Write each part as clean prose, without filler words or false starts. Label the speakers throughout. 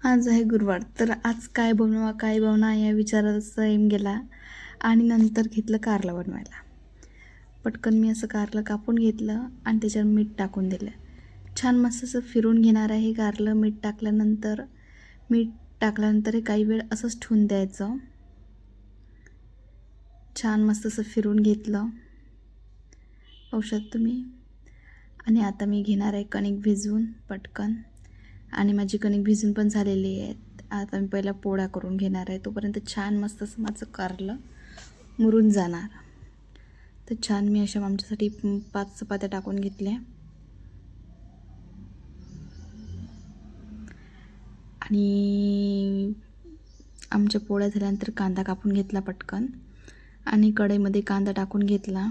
Speaker 1: आज आहे गुरुवार, तर आज काय बनवा या विचाराचा एम गेला आणि नंतर घेतलं कारलं बनवायला. पटकन मी असं कारलं कापून घेतलं आणि त्याच्यावर मीठ टाकून दिलं. छान मस्त असं फिरून घेणार आहे कारलं. मीठ टाकल्यानंतर हे काही वेळ असंच ठेवून द्यायचं. छान मस्त असं फिरून घेतलं, पाहू शकता तुम्ही. आणि आता मी घेणार आहे कणिक भिजवून पटकन, आणि माझी कणिक भिजून पण झालेली आहे. आता मी पहिला पोळ्या करून घेणार आहे, तोपर्यंत छान मस्त असं माझं कारलं मुरून जाणार. तर छान मी अशा आमच्यासाठी 5 चपात्या टाकून घेतल्या आणि आमच्या पोळ्या झाल्यानंतर कांदा कापून घेतला पटकन आणि कढईमध्ये कांदा टाकून घेतला.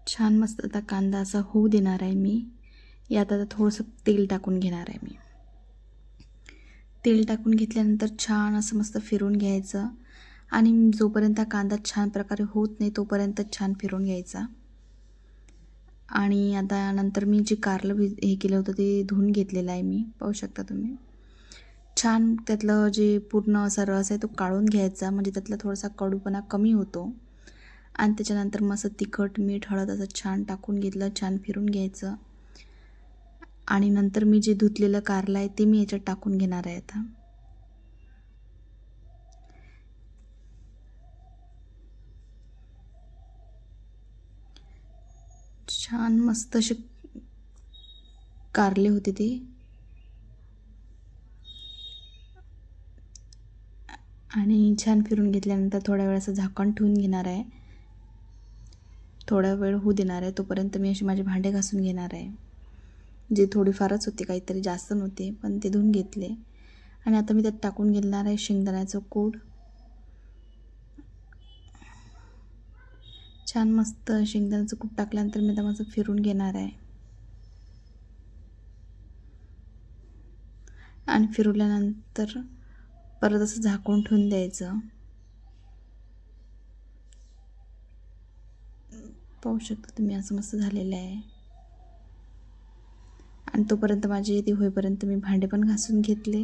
Speaker 1: छान मस्त आता कांदा असा होऊ देणार आहे मी. यात आता थोडंसं तेल टाकून घेणार आहे मी. तेल टाकून घेतल्यानंतर छान असं मस्त फिरून घ्यायचं आणि जोपर्यंत कांदा छान प्रकारे होत नाही तोपर्यंत छान फिरून घ्यायचा. आणि आता नंतर मी जे कारलं हे केलं होतं ते धुवून घेतलेलं आहे मी, पाहू शकता तुम्ही. छान त्यातलं जे पूर्ण असा रस आहे तो काढून घ्यायचा, म्हणजे त्यातला थोडासा कडूपणा कमी होतो. आणि त्याच्यानंतर मस्त तिखट मीठ हळद असं छान टाकून घेतलं, छान फिरून घ्यायचं. आणि नंतर मी जे धुतलेलं कारलं आहे ते मी याच्यात टाकून घेणार आहे आता. छान मस्त असे कारले होते ते. आणि छान फिरून घेतल्यानंतर थोड्या वेळ असं झाकण ठेवून घेणार आहे. थोडा वेळ होऊ देणार आहे, तोपर्यंत मी असे माझे भांडे घासून घेणार आहे. जे थोडेफारच होते, काहीतरी जास्त नव्हते, पण ते धुवून घेतले. आणि आता मी त्यात टाकून घेणार आहे शेंगदाण्याचं कूट. छान मस्त शेंगदाण्याचं कूट टाकल्यानंतर मी आता माझं फिरून घेणार आहे. आणि फिरवल्यानंतर परत असं झाकून ठेवून द्यायचं. पाहू शकता तुम्ही, असं मस्त झालेलं आहे. आणि तोपर्यंत माझे ते होईपर्यंत मी भांडे पण घासून घेतले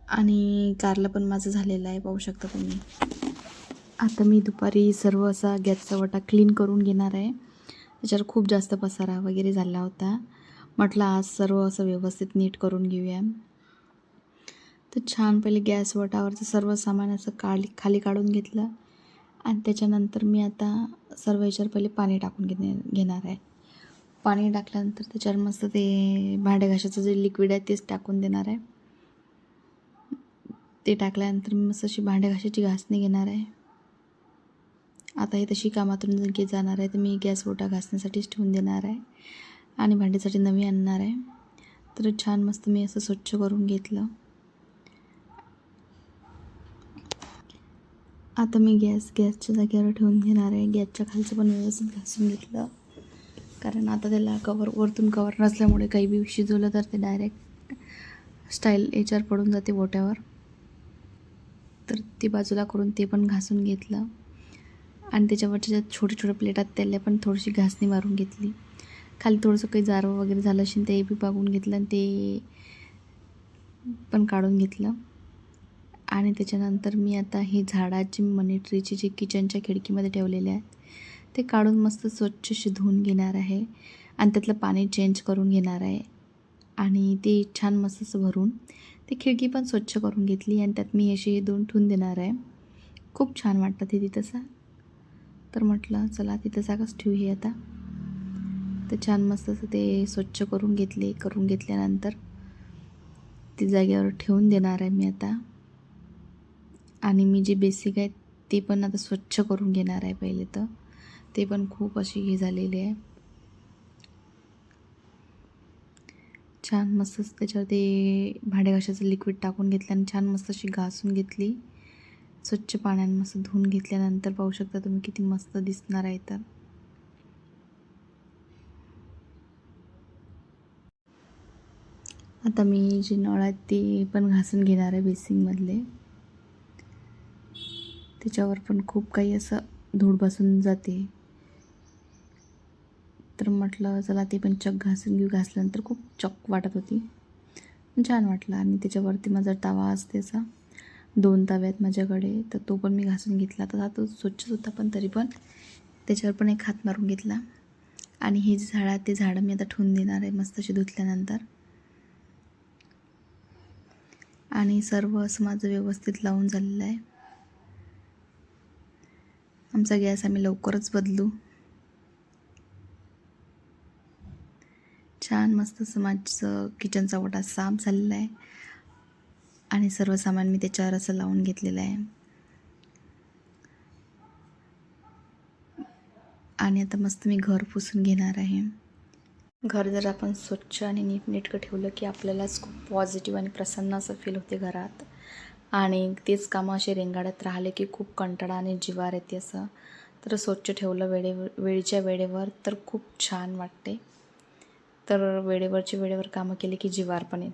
Speaker 1: आणि कारलं पण माझं झालेलं आहे, पाहू शकता तुम्ही. आता मी दुपारी सर्व असा गॅसचा वटा क्लीन करून घेणार आहे. त्याच्यावर खूप जास्त पसारा वगैरे झाला होता. म्हटलं आज सर्व असं व्यवस्थित नीट करून घेऊया. तर छान पहिले गॅस वटावरचं सर्व सामान असं खाली काढून घेतलं आणि त्याच्यानंतर मी आता सर्व ह्याच्यावर पहिले पाणी टाकून घेणार आहे. पाणी टाकल्यानंतर त्याच्यावर मस्त ते भांडे घासायचं जे लिक्विड आहे तेच टाकून देणार आहे. ते टाकल्यानंतर मी मस्त अशी भांडे घासायची घासणी घेणार आहे. आता हे तशी कामातून जाणार आहे, तर मी गॅस ओटा घासण्यासाठीच ठेवून देणार आहे आणि भांड्यासाठी नवी आणणार आहे. तर छान मस्त मी असं स्वच्छ करून घेतलं. आता मी गॅसच्या जागेवर ठेवून घेणार आहे. गॅसच्या खालचं पण व्यवस्थित घासून घेतलं, कारण आता त्याला वरतून कवर नसल्यामुळे काही बी शिजवलं तर ते डायरेक्ट स्टाईल याच्यावर पडून जाते ओट्यावर. तर ती बाजूला करून ते पण घासून घेतलं आणि त्याच्यावरच्या ज्या छोट्या प्लेटात त्याला पण थोडीशी घासणी मारून घेतली. खाली थोडंसं काही जारव वगैरे झालं असेल ते बी बघून घेतलं आणि ते पण काढून घेतलं. आणि त्याच्यानंतर मी आता ही झाडाची मनी ट्रीची जे किचनच्या खिडकीमध्ये ठेवलेले आहेत ते काढून मस्त स्वच्छ धुवून घेणार आहे आणि त्यातलं पाणी चेंज करून घेणार आहे. आणि ते छान मस्त असं भरून ती खिडकी पण स्वच्छ करून घेतली आणि त्यात मी अशी 2 ठेवून देणार आहे. खूप छान वाटतं ते तिथंसा. तर म्हटलं चला तिथं जागाच ठेवू ही आता. तर छान मस्त असं ते स्वच्छ करून घेतल्यानंतर ती जागेवर ठेवून देणार आहे मी आता. आणि मी जे बेसिक आहे ते पण आता स्वच्छ करून घेणार आहे पहिले. तर ते पण खूप अशी हे झालेली आहे. छान मस्त त्याच्यावर ते भांडे घासायचं लिक्विड टाकून घेतलं आणि छान मस्त अशी घासून घेतली. स्वच्छ पाण्याने मस्त धुवून घेतल्यानंतर पाहू शकता तुम्ही किती मस्त दिसणार आहे. तर आता मी जे नळ आहेत ते पण घासून घेणार आहे बेसिंगमधले. त्याच्यावर पण खूप काही असं धूळ बसून जाते, तर म्हटलं चला ते पण चक घासून घेऊ. घासल्यानंतर खूप चक वाटत होती, छान वाटलं. आणि त्याच्यावरती माझा तवा असते असा, 2 तवे आहेत माझ्याकडे, तर तो पण मी घासून घेतला. तर तो स्वच्छच होता, पण तरी पण त्याच्यावर पण एक हात मारून घेतला. आणि हे जे झाड आहे ते झाडं मी आता ठेवून देणार आहे मस्त अशी धुतल्यानंतर. आणि सर्व असं माझं व्यवस्थित लावून झालेलं आहे. आमचा गॅस आम्ही लवकरच बदलू. छान मस्त असं माझं किचनचा ओटा साफ झालेला आहे. आणि सर्व सामान मी त्याच्यावर असं लावून घेतलेलं आहे. आणि आता मस्त मी घर पुसून घेणार आहे. घर जर आपण स्वच्छ आणि नीटनेटकं ठेवलं की आपल्यालाच खूप पॉझिटिव्ह आणि प्रसन्न असं फील होते घरात. आणि तेच कामं असे रेंगाळत राहिले की खूप कंटाळा आणि जिवार येते असं. तर स्वच्छ ठेवलं वेळेच्या वेळेवर तर खूप छान वाटते. तर वेळेवर कामं केली की जिवार पण येते.